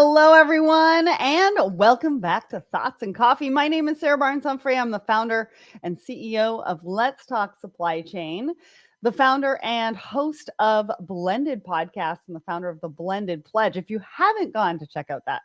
Hello, everyone, and welcome back to Thoughts and Coffee. My name is Sarah Barnes-Humphrey. I'm the founder and CEO of Let's Talk Supply Chain, the founder and host of Blended Podcast, and the founder of the Blended Pledge. If you haven't gone to check out that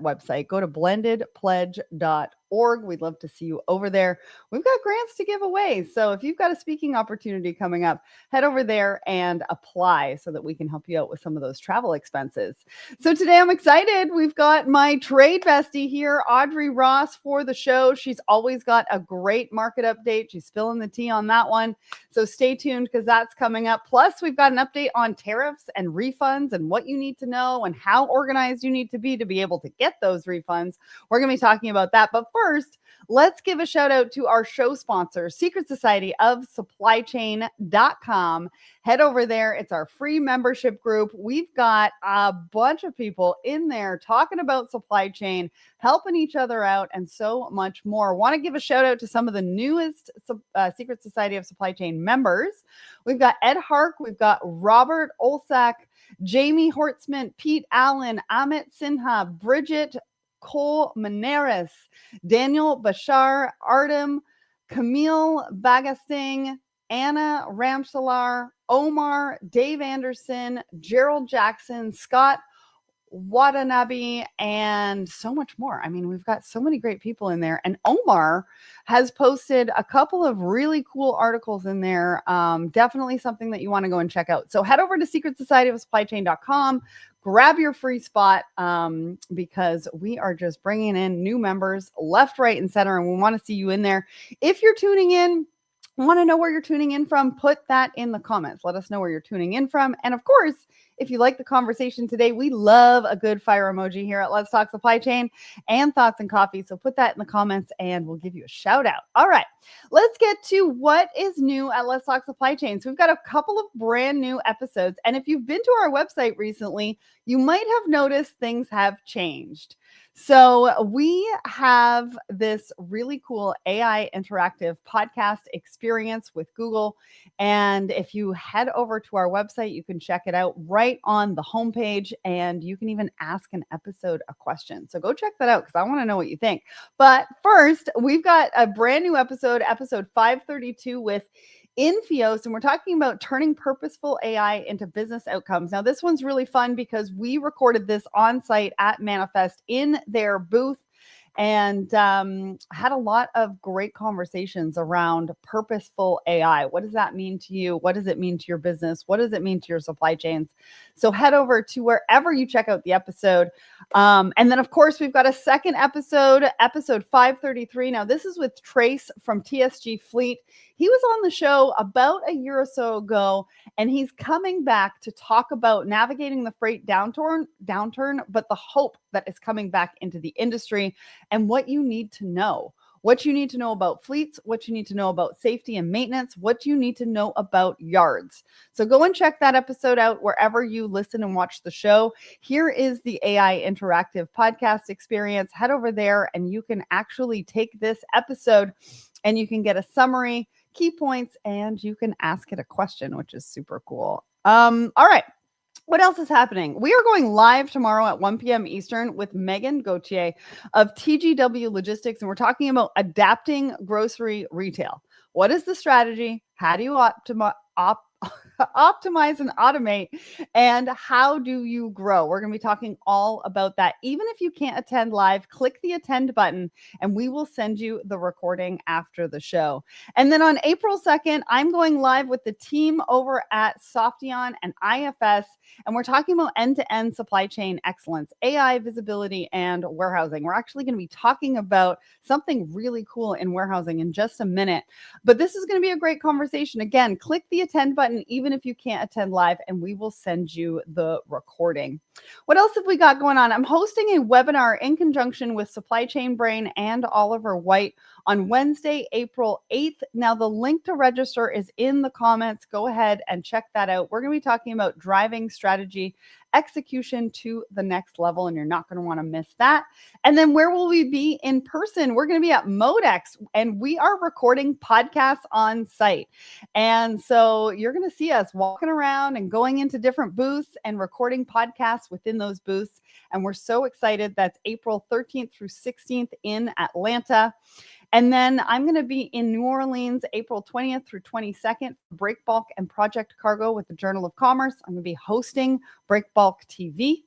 website, go to blendedpledge.org. We'd love to see you over there. We've got grants to give away. So if you've got a speaking opportunity coming up, head over there and apply so that we can help you out with some of those travel expenses. So today I'm excited. We've got my trade bestie here, Audrey Ross, for the show. She's always got a great market update. She's spilling the tea on that one. So stay tuned because that's coming up. Plus, we've got an update on tariffs and refunds and what you need to know and how organized you need to be able to get those refunds. We're going to be talking about that. But first, let's give a shout out to our show sponsor, Secret Society of SupplyChain.com. Head over there. It's our free membership group. We've got a bunch of people in there talking about supply chain, helping each other out, and so much more. Want to give a shout out to some of the newest Secret Society of Supply Chain members. We've got Ed Hark, we've got Robert Olsak, Jamie Hortzman, Pete Allen, Amit Sinha, Bridget Cole Maneris, Daniel Bashar, Artem, Camille Bagasting, Anna Ramsalar, Omar, Dave Anderson, Gerald Jackson, Scott Watanabe, and so much more. I mean, we've got so many great people in there. And Omar has posted a couple of really cool articles in there. Definitely something that you want to go and check out. So head over to secretsocietyofsupplychain.com, grab your free spot because we are just bringing in new members left, right, and center. And we want to see you in there. If you're tuning in, want to know where you're tuning in from, put that in the comments. Let us know where you're tuning in from. And of course, if you like the conversation today, we love a good fire emoji here at Let's Talk Supply Chain and Thoughts and Coffee. So put that in the comments and we'll give you a shout out. All right, let's get to what is new at Let's Talk Supply Chain. So we've got a couple of brand new episodes. And if you've been to our website recently, you might have noticed things have changed. So we have this really cool AI interactive podcast experience with Google. And if you head over to our website, you can check it out right on the homepage, and you can even ask an episode a question. So go check that out because I want to know what you think. But first, we've got a brand new episode 532 with Infios, and we're talking about turning purposeful AI into business outcomes. Now, this one's really fun because we recorded this on site at Manifest in their booth and had a lot of great conversations around purposeful AI. What does that mean to you? What does it mean to your business? What does it mean to your supply chains? So head over to wherever you check out the episode. And then, of course, we've got a second episode 533. Now, this is with Trace from TSG Fleet. He was on the show about a year or so ago, and he's coming back to talk about navigating the freight downturn, but the hope that is coming back into the industry and what you need to know. What you need to know about fleets, what you need to know about safety and maintenance, what you need to know about yards. So go and check that episode out wherever you listen and watch the show. Here is the AI interactive podcast experience. Head over there and you can actually take this episode and you can get a summary, key points, and you can ask it a question, which is super cool. All right. What else is happening? We are going live tomorrow at 1 p.m. Eastern with Megan Gauthier of TGW Logistics, and we're talking about adapting grocery retail. What is the strategy? How do you optimize and automate, and how do you grow? We're going to be talking all about that. Even if you can't attend live, click the attend button and we will send you the recording after the show. And then on April 2nd, I'm going live with the team over at Softion and IFS, and we're talking about end-to-end supply chain excellence, AI visibility, and warehousing. We're actually going to be talking about something really cool in warehousing in just a minute, but this is going to be a great conversation. Again, click the attend button even if you can't attend live, and we will send you the recording. What else have we got going on? I'm hosting a webinar in conjunction with Supply Chain Brain and Oliver White on Wednesday, April 8th. Now, the link to register is in the comments. Go ahead and check that out. We're going to be talking about driving strategy execution to the next level, and you're not going to want to miss that. And then where will we be in person? We're going to be at Modex, and we are recording podcasts on site. And so you're going to see us walking around and going into different booths and recording podcasts within those booths. And we're so excited. That's April 13th through 16th in Atlanta. And then I'm going to be in New Orleans, April 20th through 22nd, Break Bulk and Project Cargo with the Journal of Commerce. I'm going to be hosting Break Bulk TV.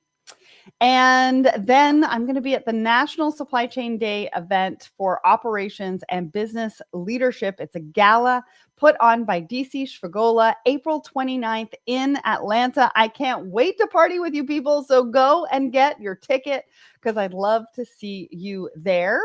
And then I'm going to be at the National Supply Chain Day event for operations and business leadership. It's a gala put on by DC Shvigola, April 29th in Atlanta. I can't wait to party with you people. So go and get your ticket because I'd love to see you there.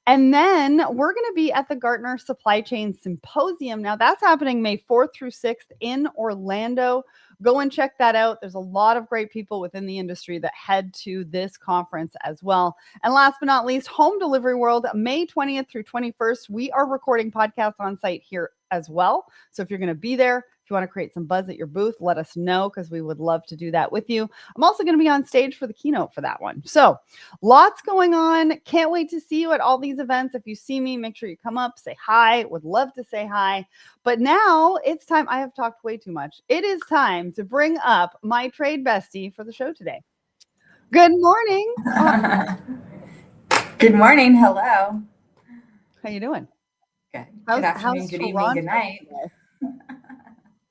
And then we're going to be at the Gartner Supply Chain Symposium. Now that's happening May 4th through 6th in Orlando. Go and check that out. There's a lot of great people within the industry that head to this conference as well. And last but not least, Home Delivery World, May 20th through 21st. We are recording podcasts on site here as well. So if you're going to be there, if you want to create some buzz at your booth, let us know because we would love to do that with you. I'm also going to be on stage for the keynote for that one. So lots going on. Can't wait to see you at all these events. If you see me, make sure you come up, say hi. Would love to say hi. But now it's time. I have talked way too much. It is time to bring up my trade bestie for the show today. Good morning. Good morning. Hello. How you doing? Good. Good afternoon, good evening, good night.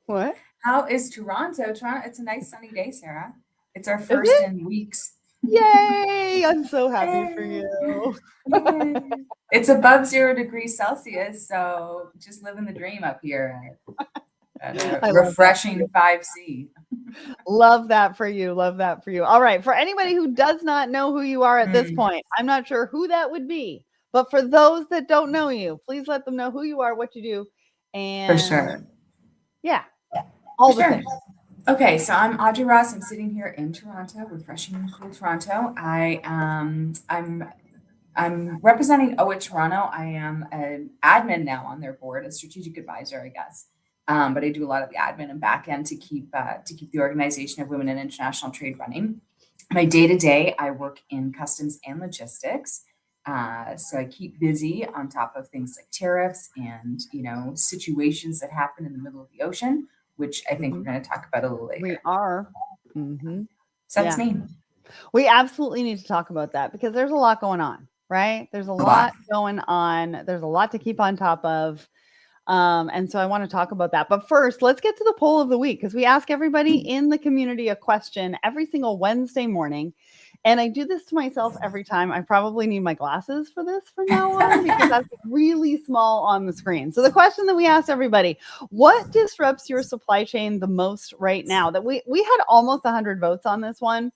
What? How is Toronto? It's a nice sunny day, Sarah. It's our first in weeks. Yay! I'm so happy for you. It's above 0 degrees Celsius, so just living the dream up here at a refreshing 5C. Love that for you. Love that for you. All right. For anybody who does not know who you are at this point, I'm not sure who that would be. But for those that don't know you, please let them know who you are, what you do. And for sure. Yeah. All the things. Okay, so I'm Audrey Ross. I'm sitting here in Toronto, refreshing and cool Toronto. I'm representing OIT Toronto. I am an admin now on their board, a strategic advisor, I guess. But I do a lot of the admin and back end to keep the Organization of Women in International Trade running. My day-to-day, I work in customs and logistics. So I keep busy on top of things like tariffs and, situations that happen in the middle of the ocean, which I think we're going to talk about a little later. We are. So that's me. We absolutely need to talk about that because there's a lot going on, right? There's a lot going on. There's a lot to keep on top of. And so I want to talk about that. But first, let's get to the poll of the week because we ask everybody in the community a question every single Wednesday morning. And I do this to myself every time. I probably need my glasses for this from now on because that's really small on the screen. So the question that we asked everybody, what disrupts your supply chain the most right now? That we had almost 100 votes on this one,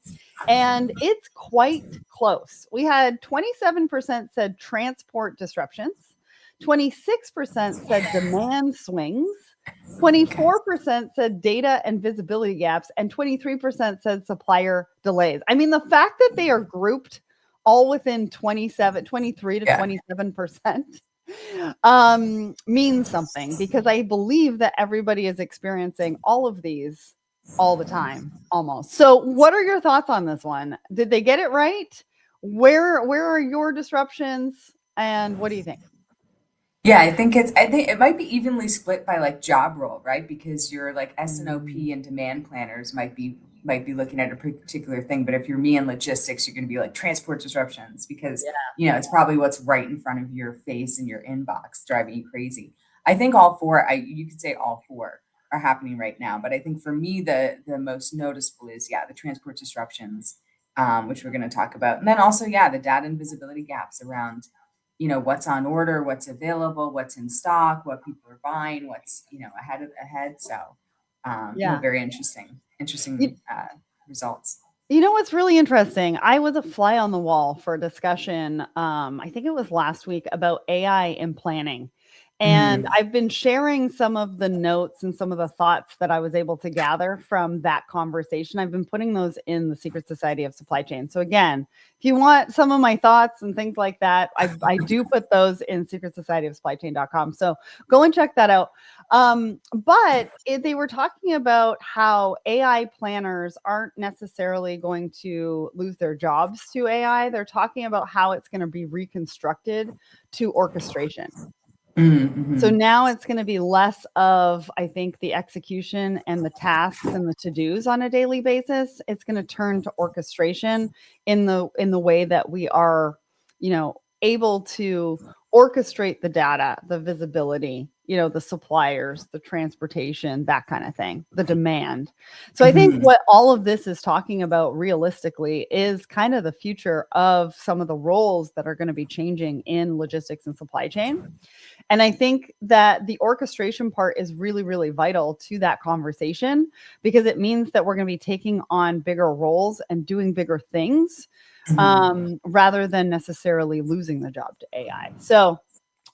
and it's quite close. We had 27% said transport disruptions, 26% said demand swings, 24% said data and visibility gaps, and 23% said supplier delays. I mean, the fact that they are grouped all within 23 to 27% means something because I believe that everybody is experiencing all of these all the time, almost. So what are your thoughts on this one? Did they get it right? Where are your disruptions? And what do you think? Yeah, I think it might be evenly split by like job role, right? Because your like S&OP and demand planners might be looking at a particular thing, but if you're me in logistics, you're going to be like transport disruptions because it's probably what's right in front of your face in your inbox, driving you crazy. I think all four, you could say all four are happening right now, but I think for me the most noticeable is the transport disruptions, which we're going to talk about, and then also the data and visibility gaps around. What's on order, what's available, what's in stock, what people are buying, what's, ahead. So, very interesting results. You know what's really interesting? I was a fly on the wall for a discussion. I think it was last week about AI in planning. And I've been sharing some of the notes and some of the thoughts that I was able to gather from that conversation. I've been putting those in the Secret Society of Supply Chain. So again, if you want some of my thoughts and things like that, I do put those in secretsocietyofsupplychain.com. So go and check that out. But they were talking about how AI planners aren't necessarily going to lose their jobs to AI. They're talking about how it's going to be reconstructed to orchestration. So now it's going to be less of, I think, the execution and the tasks and the to-dos on a daily basis. It's going to turn to orchestration in the way that we are, able to orchestrate the data, the visibility, the suppliers, the transportation, that kind of thing, the demand. So I think what all of this is talking about realistically is kind of the future of some of the roles that are going to be changing in logistics and supply chain. And I think that the orchestration part is really, really vital to that conversation, because it means that we're going to be taking on bigger roles and doing bigger things rather than necessarily losing the job to AI. So,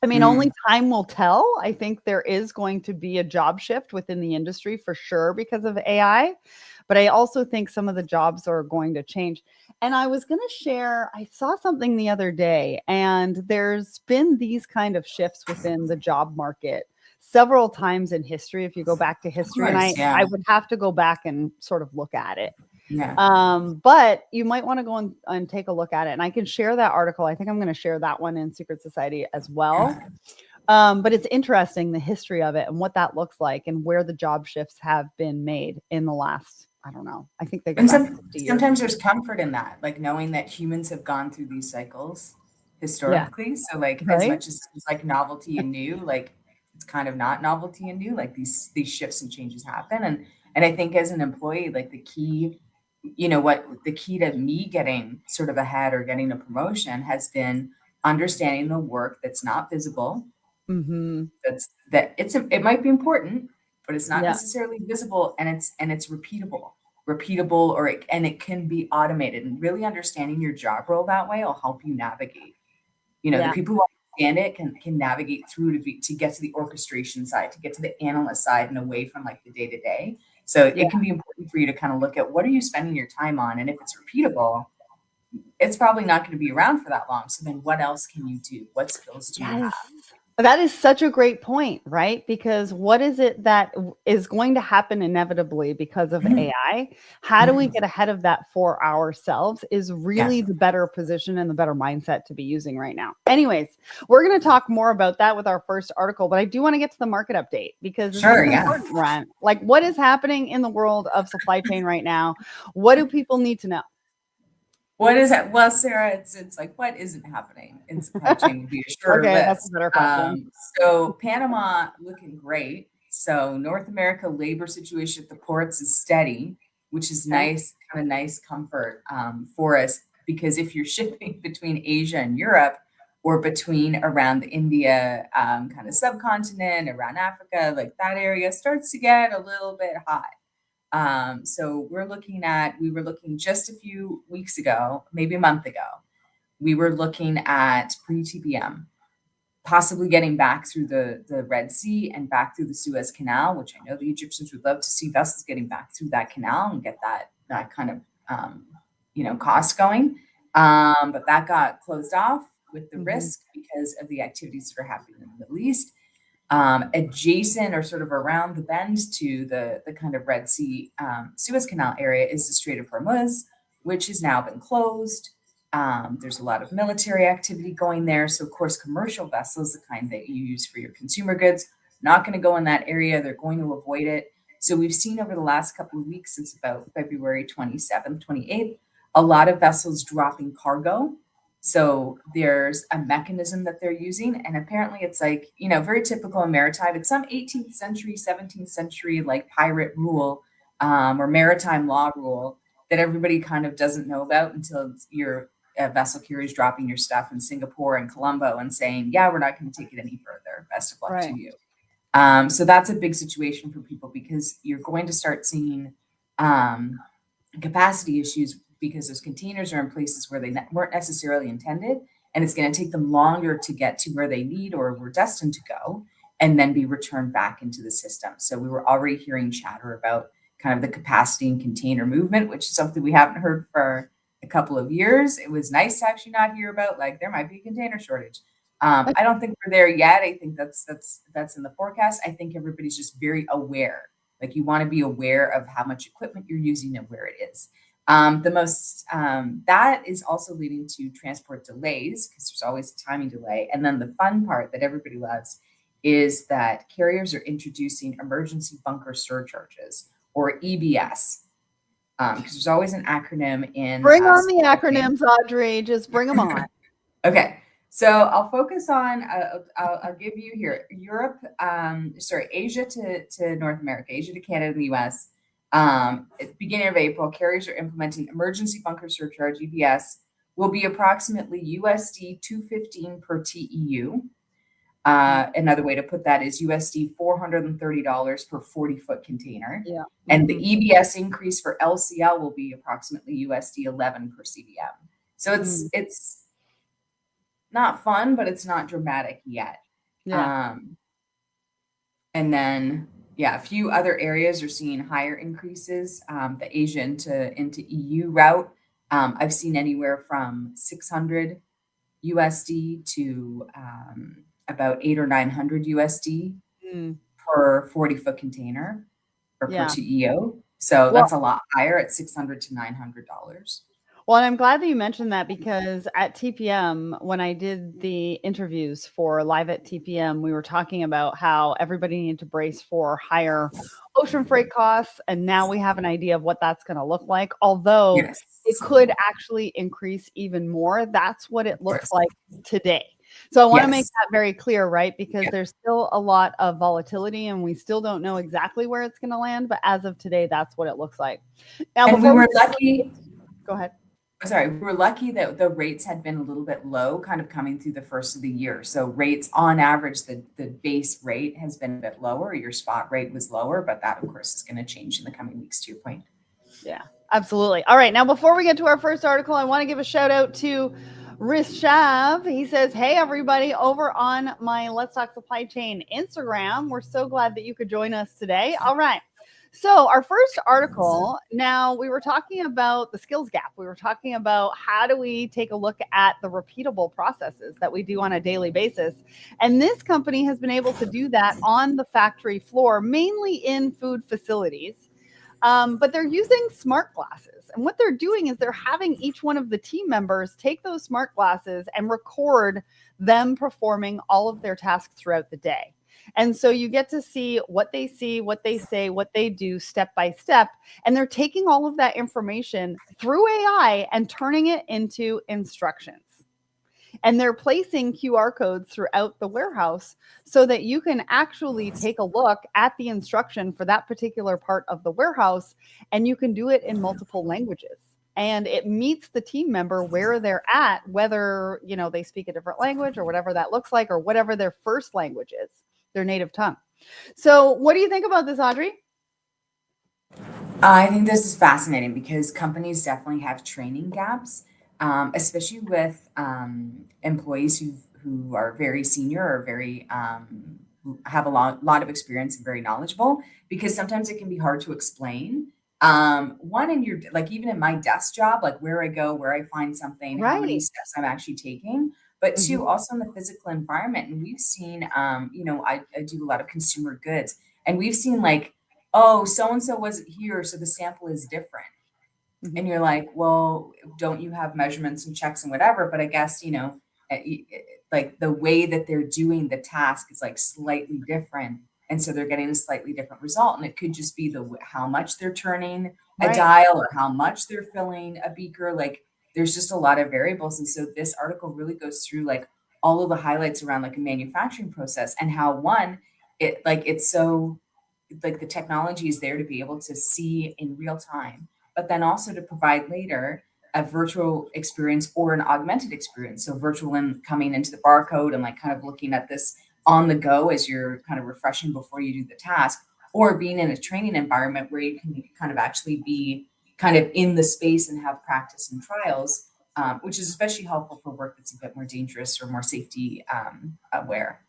I mean, only time will tell. I think there is going to be a job shift within the industry for sure because of AI. But I also think some of the jobs are going to change. And I was going to share, I saw something the other day, and there's been these kind of shifts within the job market several times in history. If you go back to history, I would have to go back and sort of look at it. But you might want to go and take a look at it. And I can share that article. I think I'm going to share that one in Secret Society as well. But it's interesting, the history of it and what that looks like and where the job shifts have been made in the last, I don't know. I think they go back 50 years. Sometimes there's comfort in that, like knowing that humans have gone through these cycles historically. So like as much as it's like novelty and new, like it's kind of not novelty and new, like these shifts and changes happen. And I think as an employee, like the key, the key to me getting sort of ahead or getting a promotion has been understanding the work that's not visible. It might be important, but it's not necessarily visible, and it's repeatable, and it can be automated. And really understanding your job role that way will help you navigate. The people who understand it can navigate through to get to the orchestration side, to get to the analyst side, and away from like the day to day. So it can be important for you to kind of look at what are you spending your time on, and if it's repeatable, it's probably not going to be around for that long. So then what else can you do? What skills do you have? That is such a great point, right? Because what is it that is going to happen inevitably because of AI? How do we get ahead of that for ourselves is really the better position and the better mindset to be using right now. Anyways, we're going to talk more about that with our first article, but I do want to get to the market update because it's an important run. Like, what is happening in the world of supply chain right now? What do people need to know? What is it? Well, Sarah, it's like, what isn't happening in supply chain would be a shorter list. That's a better question. So Panama looking great. So North America labor situation at the ports is steady, which is nice, kind of nice comfort for us, because if you're shipping between Asia and Europe, or between around the India kind of subcontinent, around Africa, like that area starts to get a little bit hot. So we were looking just a few weeks ago, maybe a month ago, we were looking at pre-TBM, possibly getting back through the Red Sea and back through the Suez Canal, which I know the Egyptians would love to see vessels getting back through that canal and get that kind of, cost going. But that got closed off with the risk because of the activities that are happening in the Middle East. Adjacent or sort of around the bend to the kind of Red Sea Suez Canal area is the Strait of Hormuz, which has now been closed. There's a lot of military activity going there. So of course, commercial vessels, the kind that you use for your consumer goods, not going to go in that area. They're going to avoid it. So we've seen over the last couple of weeks, since about February 27th, 28th, a lot of vessels dropping cargo. So there's a mechanism that they're using. And apparently it's like, very typical in maritime. It's some 18th century, 17th century, like pirate rule or maritime law rule that everybody kind of doesn't know about until your vessel carrier is dropping your stuff in Singapore and Colombo and saying, yeah, we're not going to take it any further. Best of luck to you. So that's a big situation for people, because you're going to start seeing capacity issues, because those containers are in places where they weren't necessarily intended, and it's going to take them longer to get to where they need or were destined to go. and then be returned back into the system. So we were already hearing chatter about kind of the capacity and container movement, which is something we haven't heard for a couple of years. It was nice to actually not hear about, like, there might be a container shortage. I don't think we're there yet. I think that's in the forecast. I think everybody's just very aware. Like, you want to be aware of how much equipment you're using and where it is. That is also leading to transport delays, because there's always a timing delay. And then the fun part that everybody loves is that carriers are introducing emergency bunker surcharges, or EBS, because there's always an acronym in. Bring on the acronyms, Audrey. Just bring them on. Okay, so I'll focus on. I'll give you here Asia to North America, Asia to Canada and the US. At the beginning of April, carriers are implementing emergency bunker surcharge. EBS will be approximately USD 215 per TEU. Another way to put that is USD $430 per 40-foot container. Yeah. And the EBS increase for LCL will be approximately USD 11 per CBM. So it's not fun, but it's not dramatic yet. Yeah. And then, a few other areas are seeing higher increases. The Asia into EU route, I've seen anywhere from 600 USD to about 800 or 900 USD per 40-foot container, or per TEO. So that's a lot higher at $600 to $900. Well, and I'm glad that you mentioned that, because at TPM, when I did the interviews for Live at TPM, we were talking about how everybody needed to brace for higher ocean freight costs. And now we have an idea of what that's going to look like. Although it could actually increase even more. That's what it looks like today. So I want to make that very clear, right? Because there's still a lot of volatility and we still don't know exactly where it's going to land. But as of today, that's what it looks like. Now, and we were lucky. Go ahead. Sorry, we were lucky that the rates had been a little bit low kind of coming through the first of the year. So rates on average, the base rate has been a bit lower. Your spot rate was lower, but that of course is going to change in the coming weeks, to your point. Yeah, absolutely. All right. Now, before we get to our first article, I want to give a shout out to Rishav. He says, hey, everybody, over on my Let's Talk Supply Chain Instagram. We're so glad that you could join us today. All right. So our first article, now we were talking about the skills gap. We were talking about how do we take a look at the repeatable processes that we do on a daily basis. And this company has been able to do that on the factory floor, mainly in food facilities. But they're using smart glasses. And what they're doing is they're having each one of the team members take those smart glasses and record them performing all of their tasks throughout the day. And so you get to see, what they say, what they do step by step. And they're taking all of that information through AI and turning it into instructions. And they're placing QR codes throughout the warehouse so that you can actually take a look at the instruction for that particular part of the warehouse. And you can do it in multiple languages. And it meets the team member where they're at, whether, they speak a different language or whatever that looks like, or whatever their first language is, their native tongue. So what do you think about this, Audrey? I think this is fascinating because companies definitely have training gaps, especially with employees who are very senior or very have a lot of experience and very knowledgeable, because sometimes it can be hard to explain. One, in your, like, even in my desk job, like where I go, where I find something, how many steps I'm actually taking. But two, also in the physical environment. And we've seen, I do a lot of consumer goods, and we've seen like, oh, so-and-so wasn't here, so the sample is different. And you're like, well, don't you have measurements and checks and whatever? But I guess, like the way that they're doing the task is like slightly different. And so they're getting a slightly different result. And it could just be how much they're turning a dial or how much they're filling a beaker. Like, there's just a lot of variables. And so this article really goes through like all of the highlights around like a manufacturing process, and how it's so like the technology is there to be able to see in real time, but then also to provide later a virtual experience or an augmented experience. So virtual and coming into the barcode and like kind of looking at this on the go as you're kind of refreshing before you do the task, or being in a training environment where you can kind of actually be kind of in the space and have practice and trials, which is especially helpful for work that's a bit more dangerous or more safety aware.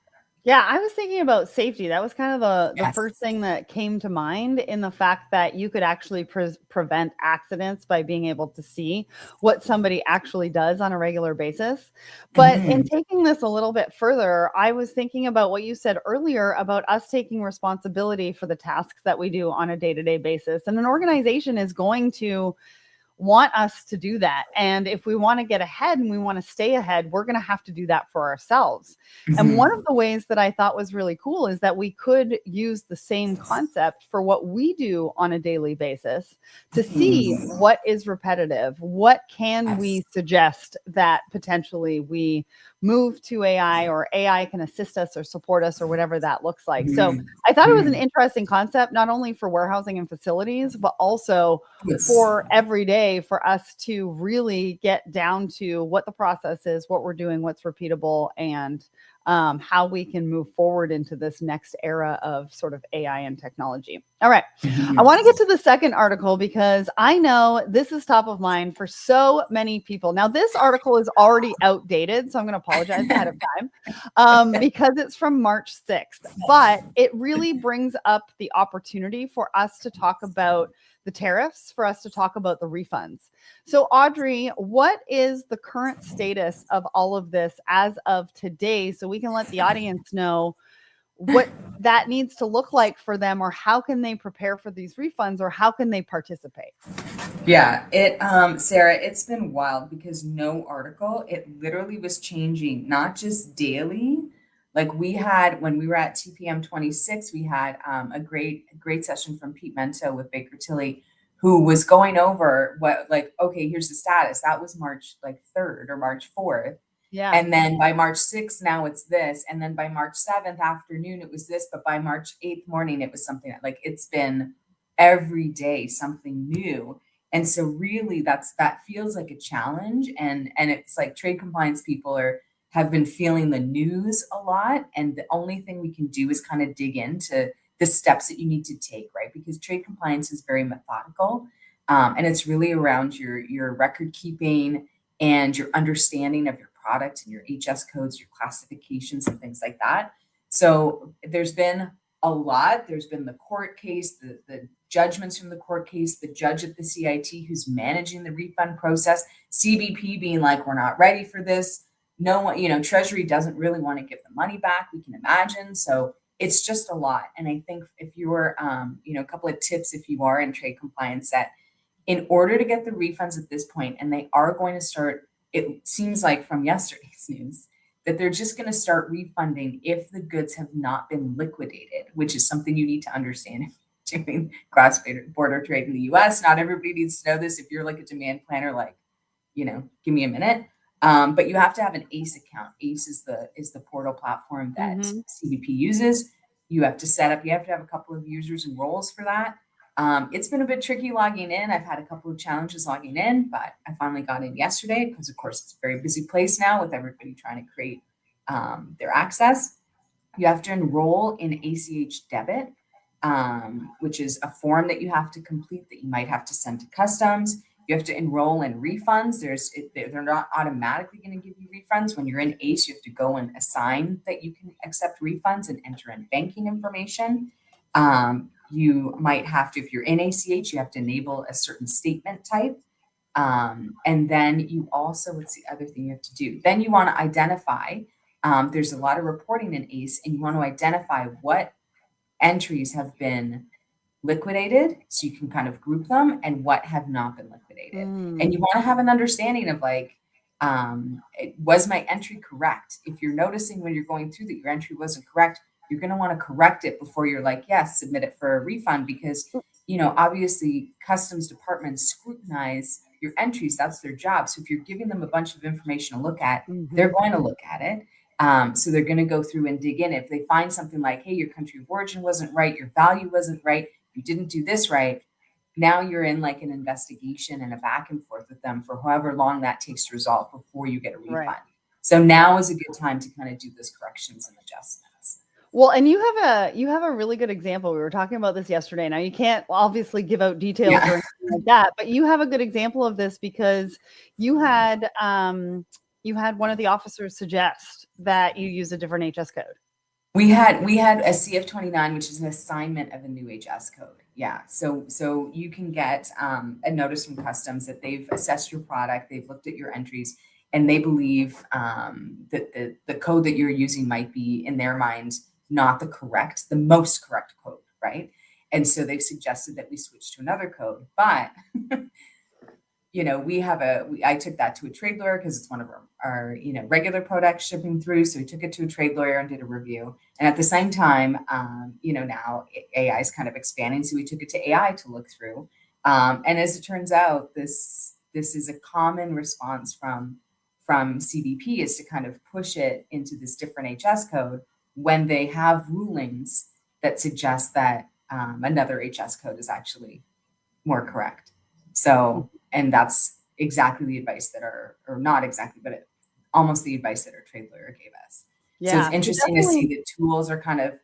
Yeah, I was thinking about safety. That was kind of the first Yes. thing that came to mind, in the fact that you could actually prevent accidents by being able to see what somebody actually does on a regular basis. But in Mhm. taking this a little bit further, I was thinking about what you said earlier about us taking responsibility for the tasks that we do on a day-to-day basis. And an organization is going to want us to do that. And if we want to get ahead and we want to stay ahead, we're going to have to do that for ourselves. And one of Mhm. the ways that I thought was really cool is that we could use the same concept for what we do on a daily basis to see Mhm. what is repetitive. What can we Yes. suggest that potentially we move to AI, or AI can assist us or support us, or whatever that looks like. So Mhm. I thought it was an Mhm. interesting concept, not only for warehousing and facilities, but also Yes. for every day, for us to really get down to what the process is, what we're doing, what's repeatable, and how we can move forward into this next era of sort of AI and technology. All right. I Mhm. want to get to the second article because I know this is top of mind for so many people. Now, this article is already outdated, so I'm going to apologize ahead of time, because it's from March 6th. But it really brings up the opportunity for us to talk about the tariffs, for us to talk about the refunds. So, Audrey, what is the current status of all of this as of today, so we can let the audience know what that needs to look like for them, or how can they prepare for these refunds, or how can they participate? Yeah, Sarah, it's been wild because no article, it literally was changing, not just daily. Like we had when we were at TPM 26, we had a great session from Pete Mento with Baker Tilly, who was going over what, like, okay, here's the status. That was March like 3rd or March 4th. Yeah. And then by March 6th, now it's this. And then by March 7th afternoon, it was this. But by March 8th morning, it was something like it's been every day something new. And so really that feels like a challenge. And it's like trade compliance people have been feeling the news a lot. And the only thing we can do is kind of dig into the steps that you need to take, right? Because trade compliance is very methodical. And it's really around your record keeping and your understanding of your product and your HS codes, your classifications, and things like that. So there's been a lot. There's been the court case, the judgments from the court case, the judge at the CIT who's managing the refund process, CBP being like, we're not ready for this. No one, Treasury doesn't really want to give the money back, we can imagine. So it's just a lot. And I think if you're, a couple of tips if you are in trade compliance, that in order to get the refunds at this point, and they are going to start, it seems like from yesterday's news, that they're just going to start refunding if the goods have not been liquidated, which is something you need to understand if you're doing cross-border trade in the US. Not everybody needs to know this. If you're like a demand planner, like, give me a minute. But you have to have an ACE account. ACE is the portal platform that Hmm. CBP uses. You have to have a couple of users and roles for that. It's been a bit tricky logging in. I've had a couple of challenges logging in, but I finally got in yesterday because, of course, it's a very busy place now with everybody trying to create their access. You have to enroll in ACH debit, which is a form that you have to complete that you might have to send to customs. You have to enroll in refunds. They're not automatically going to give you refunds. When you're in ACE, you have to go and assign that you can accept refunds and enter in banking information. You might have to, if you're in ACH, you have to enable a certain statement type. And then you also, what's the other thing you have to do? Then you want to identify, there's a lot of reporting in ACE, and you want to identify what entries have been liquidated so you can kind of group them and what have not been liquidated. And you Mm. want to have an understanding of like, was my entry correct? If you're noticing when you're going through that your entry wasn't correct, you're going to want to correct it before you're like, yes, submit it for a refund, because, obviously customs departments scrutinize your entries. That's their job. So if you're giving them a bunch of information to look at, they're Hmm. going to look at it. So they're going to go through and dig in. If they find something like, hey, your country of origin wasn't right, your value wasn't right, you didn't do this right, now you're in like an investigation and a back and forth with them for however long that takes to resolve before you get a Right. refund. So now is a good time to kind of do those corrections and adjustments. Well, and you have a really good example. We were talking about this yesterday. Now, you can't obviously give out details or Yeah. anything like that, but you have a good example of this because you had one of the officers suggest that you use a different HS code. We had a CF29, which is an assignment of a new HS code. Yeah. So you can get a notice from customs that they've assessed your product, they've looked at your entries, and they believe that the code that you're using might be, in their mind, not the most correct code, right? And so they've suggested that we switch to another code. But I took that to a trade lawyer because it's one of our regular products shipping through. So we took it to a trade lawyer and did a review. And at the same time, now AI is kind of expanding. So we took it to AI to look through. And as it turns out, this is a common response from CBP, is to kind of push it into this different HS code when they have rulings that suggest that another HS code is actually more correct. So, and that's exactly the advice that or not exactly, but almost the advice that our trade lawyer gave us. Yeah, so it's interesting to see that tools are kind of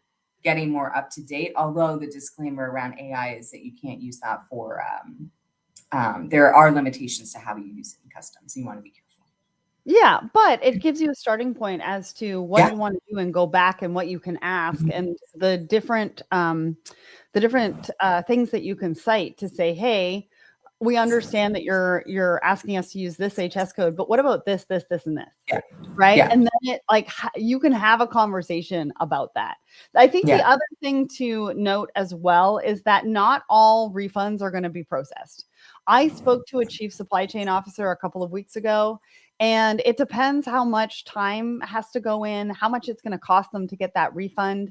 getting more up to date, although the disclaimer around AI is that you can't use that for, there are limitations to how you use it in customs. You want to be careful. Yeah, but it gives you a starting point as to what you want to do and go back and what you can ask and the different things that you can cite to say, hey, we understand that you're asking us to use this HS code, but what about this, and this? Yeah. Right. Yeah. And then you can have a conversation about that. I think the other thing to note as well is that not all refunds are going to be processed. I spoke to a chief supply chain officer a couple of weeks ago, and it depends how much time has to go in, how much it's going to cost them to get that refund.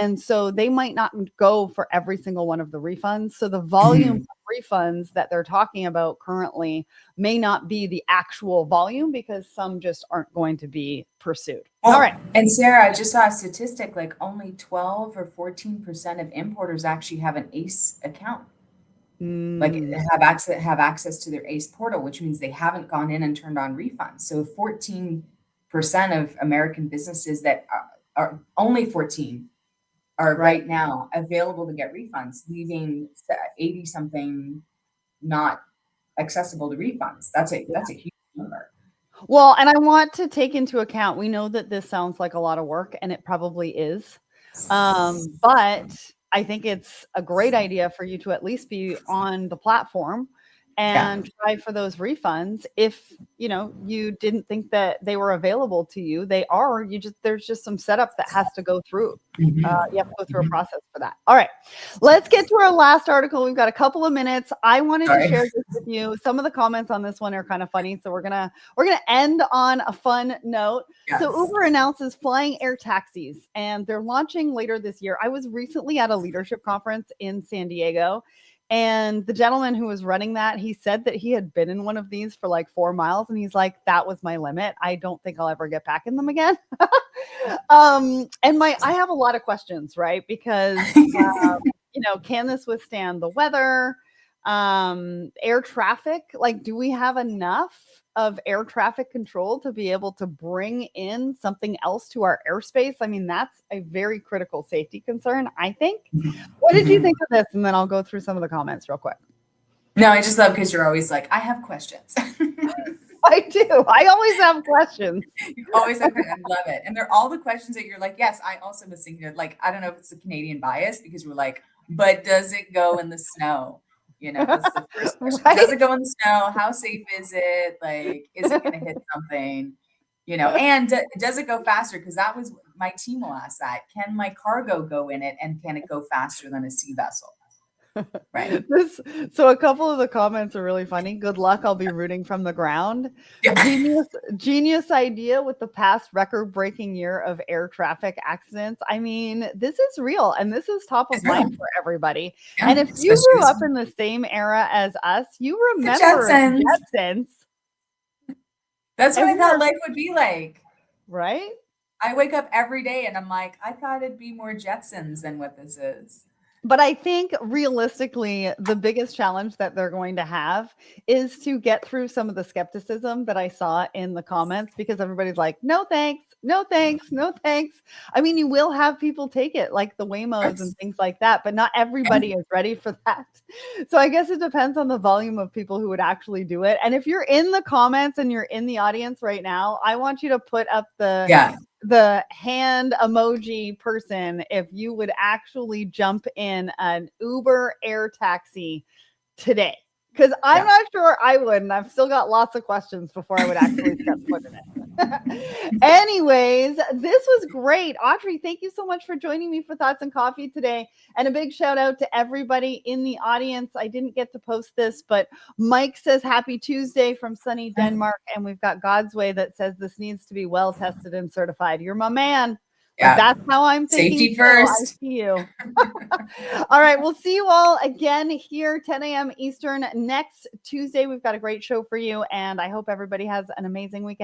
And so they might not go for every single one of the refunds. So the volume of refunds that they're talking about currently may not be the actual volume because some just aren't going to be pursued. All right. And Sarah, I just saw a statistic, like only 12 or 14% of importers actually have an ACE account. Like have access to their ACE portal, which means they haven't gone in and turned on refunds. So 14% of American businesses that are only 14 are right now available to get refunds, leaving 80 something not accessible to refunds. That's a huge number. Well, and I want to take into account, we know that this sounds like a lot of work, and it probably is. But I think it's a great idea for you to at least be on the platform and try for those refunds. If you didn't think that they were available to you, they are. There's just some setup that has to go through. You have to go through a process for that. All right, let's get to our last article. We've got a couple of minutes. I wanted to share this with you. Some of the comments on this one are kind of funny, so we're gonna end on a fun note. Yes. So Uber announces flying air taxis, and they're launching later this year. I was recently at a leadership conference in San Diego. And the gentleman who was running that, he said that he had been in one of these for like 4 miles. And he's like, that was my limit. I don't think I'll ever get back in them again. I have a lot of questions, right? Because, can this withstand the weather, air traffic? Like, do we have enough of air traffic control to be able to bring in something else to our airspace? I mean, that's a very critical safety concern, I think. What did you think of this? And then I'll go through some of the comments real quick. No, I just love because you're always like, I have questions. I do. I always have questions. You always have questions. I love it. And they're all the questions that you're like, yes, I also was thinking of, like, I don't know if it's a Canadian bias because we're like, but does it go in the snow? That's the first question. Right? Does it go in the snow? How safe is it? Like, is it going to hit something? And does it go faster? Because that was my team will ask that. Can my cargo go in it, and can it go faster than a sea vessel? Right. So a couple of the comments are really funny. Good luck. I'll be rooting from the ground. Yeah. Genius idea with the past record-breaking year of air traffic accidents. I mean, this is real, and this is top of mind for everybody. Yeah, and if you grew up in the same era as us, you remember Jetsons. That's what I thought life would be like. Right? I wake up every day and I'm like, I thought it'd be more Jetsons than what this is. But I think realistically, the biggest challenge that they're going to have is to get through some of the skepticism that I saw in the comments, because everybody's like, no, thanks. No, thanks. No, thanks. I mean, you will have people take it, like the Waymos and things like that, but not everybody is ready for that. So I guess it depends on the volume of people who would actually do it. And if you're in the comments and you're in the audience right now, I want you to put up the the hand emoji person if you would actually jump in an Uber air taxi today. Because I'm not sure I would, and I've still got lots of questions before I would actually step foot in it. Anyways, this was great. Audrey, thank you so much for joining me for Thoughts and Coffee today. And a big shout out to everybody in the audience. I didn't get to post this, but Mike says happy Tuesday from sunny Denmark. And we've got God's Way that says this needs to be well tested and certified. You're my man. Like, that's how I'm thinking. Safety first. I see you. All right. We'll see you all again here, 10 a.m. Eastern next Tuesday. We've got a great show for you. And I hope everybody has an amazing weekend.